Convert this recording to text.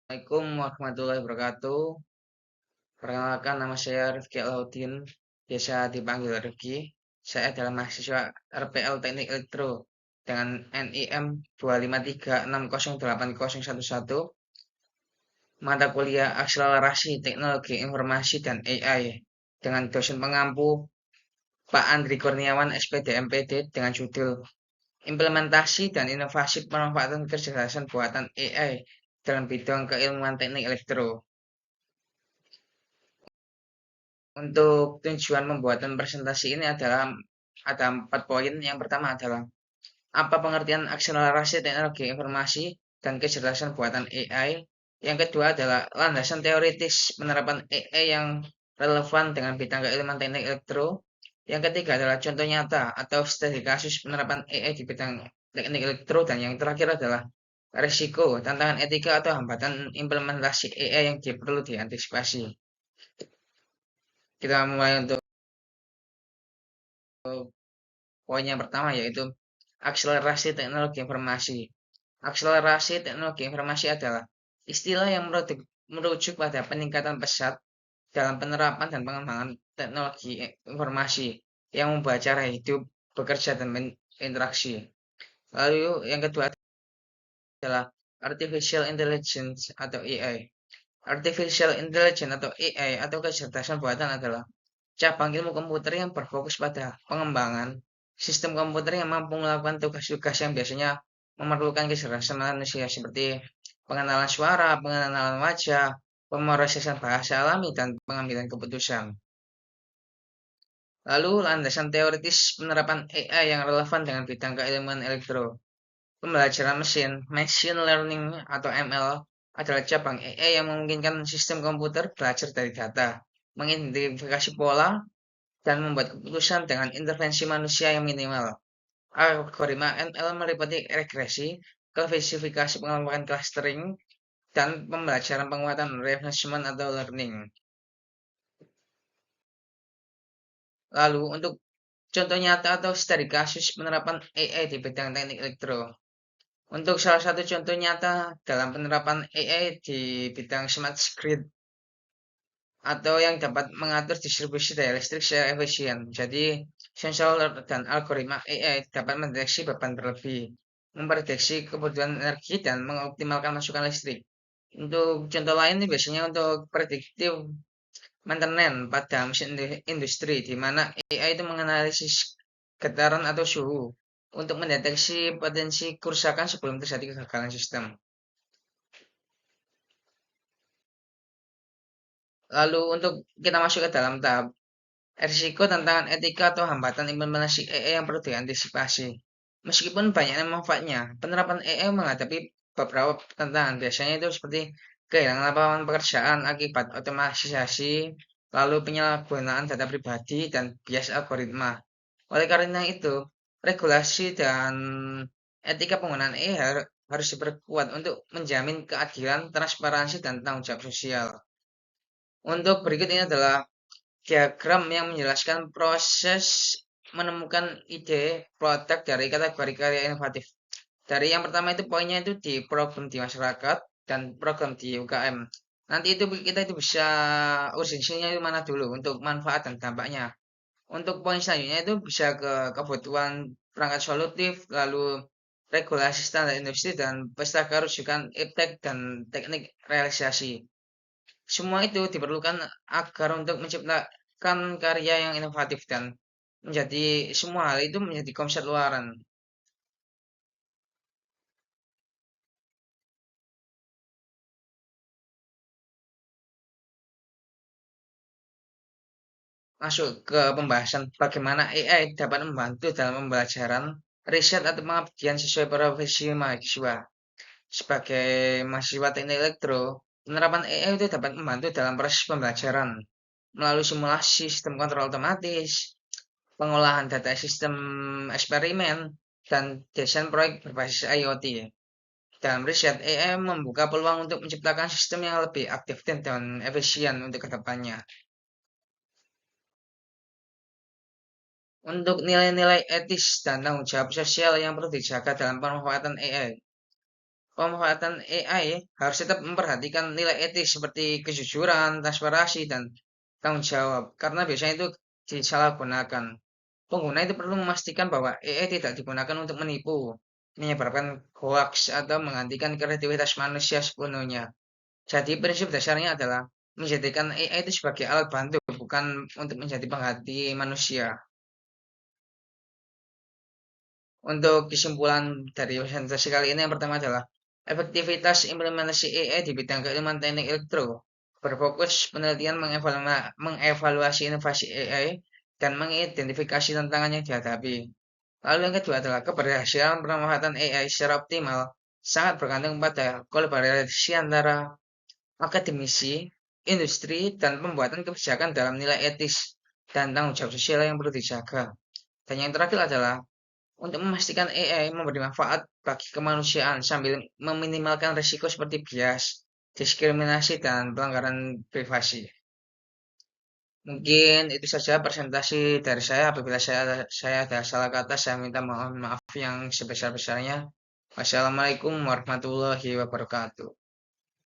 Assalamualaikum warahmatullahi wabarakatuh. Perkenalkan nama saya Rifki Alauddin, biasa dipanggil Rifki. Saya adalah mahasiswa RPL Teknik Elektro dengan NIM 253608011, mata kuliah Akselerasi Teknologi Informasi dan AI dengan dosen pengampu Pak Andri Kurniawan SPD MPD dengan judul Implementasi dan Inovasi Pemanfaatan Kecerdasan Buatan AI dalam bidang keilmuan teknik elektro. Untuk tujuan pembuatan presentasi ini adalah ada 4 poin. Yang pertama adalah apa pengertian akselerasi teknologi informasi dan kecerdasan buatan AI. Yang kedua adalah landasan teoritis penerapan AI yang relevan dengan bidang keilmuan teknik elektro. Yang ketiga adalah contoh nyata atau studi kasus penerapan AI di bidang teknik elektro. Dan yang terakhir adalah risiko, tantangan etika atau hambatan implementasi AI yang perlu diantisipasi. Kita mulai untuk poin yang pertama yaitu akselerasi teknologi informasi. Akselerasi teknologi informasi adalah istilah yang merujuk pada peningkatan pesat dalam penerapan dan pengembangan teknologi informasi yang membawa cara hidup, bekerja, dan berinteraksi. Lalu yang kedua adalah artificial intelligence atau AI. Artificial intelligence atau AI atau kecerdasan buatan adalah cabang ilmu komputer yang berfokus pada pengembangan sistem komputer yang mampu melakukan tugas-tugas yang biasanya memerlukan kecerdasan manusia seperti pengenalan suara, pengenalan wajah, pemrosesan bahasa alami, dan pengambilan keputusan. Lalu landasan teoritis penerapan AI yang relevan dengan bidang keilmuan elektro. Pembelajaran mesin, machine learning atau ML, adalah cabang AI yang memungkinkan sistem komputer belajar dari data, mengidentifikasi pola, dan membuat keputusan dengan intervensi manusia yang minimal. Algoritma ML meliputi regresi, klasifikasi pengembangan clustering, dan pembelajaran penguatan reinforcement atau learning. Lalu untuk contoh nyata atau studi kasus penerapan AI di bidang teknik elektro. Untuk salah satu contoh nyata dalam penerapan AI di bidang smart grid atau yang dapat mengatur distribusi daya listrik secara efisien. Jadi, sensor dan algoritma AI dapat mendeteksi beban berlebih, memprediksi kebutuhan energi, dan mengoptimalkan masukan listrik. Untuk contoh lain ini biasanya untuk prediktif maintenance pada mesin industri, di mana AI itu menganalisis getaran atau suhu untuk mendeteksi potensi kerusakan sebelum terjadi kegagalan sistem. Lalu untuk kita masuk ke dalam tahap risiko, tantangan etika, atau hambatan implementasi AI yang perlu diantisipasi. Meskipun banyaknya manfaatnya, penerapan AI menghadapi beberapa tantangan. Biasanya itu seperti kehilangan lapangan pekerjaan akibat otomatisasi, lalu penyalahgunaan data pribadi, dan bias algoritma. Oleh karena itu, regulasi dan etika penggunaan AI harus diperkuat untuk menjamin keadilan, transparansi, dan tanggung jawab sosial. Untuk berikut ini adalah diagram yang menjelaskan proses menemukan ide produk dari kategori karya inovatif. Dari yang pertama itu poinnya itu di problem di masyarakat dan program di UKM. Nanti itu kita itu bisa urgensinya itu mana dulu untuk manfaat dan dampaknya. Untuk poin selanjutnya itu bisa ke kebutuhan perangkat solutif, lalu regulasi standar industri, dan pustaka rujukan iptek dan teknik realisasi. Semua itu diperlukan agar untuk menciptakan karya yang inovatif dan menjadi semua hal itu menjadi konsep luaran. Masuk ke pembahasan bagaimana AI dapat membantu dalam pembelajaran, riset, atau pengabdian sesuai profesi mahasiswa. Sebagai mahasiswa teknik elektro, penerapan AI itu dapat membantu dalam proses pembelajaran melalui simulasi sistem kontrol otomatis, pengolahan data sistem eksperimen, dan desain proyek berbasis IoT. Dalam riset, AI membuka peluang untuk menciptakan sistem yang lebih aktif dan efisien untuk kedepannya. Untuk nilai-nilai etis dan tanggung jawab sosial yang perlu dijaga dalam pemanfaatan AI. Pemanfaatan AI harus tetap memperhatikan nilai etis seperti kejujuran, transparansi, dan tanggung jawab, karena biasanya itu disalahgunakan. Pengguna itu perlu memastikan bahwa AI tidak digunakan untuk menipu, menyebarkan hoax, atau menggantikan kreativitas manusia sepenuhnya. Jadi prinsip dasarnya adalah menjadikan AI itu sebagai alat bantu, bukan untuk menjadi pengganti manusia. Untuk kesimpulan dari presentasi kali ini yang pertama adalah efektivitas implementasi AI di bidang keilmuan teknik elektro berfokus penelitian mengevaluasi inovasi AI dan mengidentifikasi tantangan yang dihadapi. Lalu yang kedua adalah keberhasilan pemanfaatan AI secara optimal sangat bergantung pada kolaborasi antara akademisi, industri, dan pembuatan kebijakan dalam nilai etis dan tanggung jawab sosial yang perlu dijaga. Dan yang terakhir adalah untuk memastikan AI memberi manfaat bagi kemanusiaan sambil meminimalkan risiko seperti bias, diskriminasi, dan pelanggaran privasi. Mungkin itu saja presentasi dari saya. Apabila saya ada salah kata, saya minta mohon maaf yang sebesar-besarnya. Wassalamualaikum warahmatullahi wabarakatuh.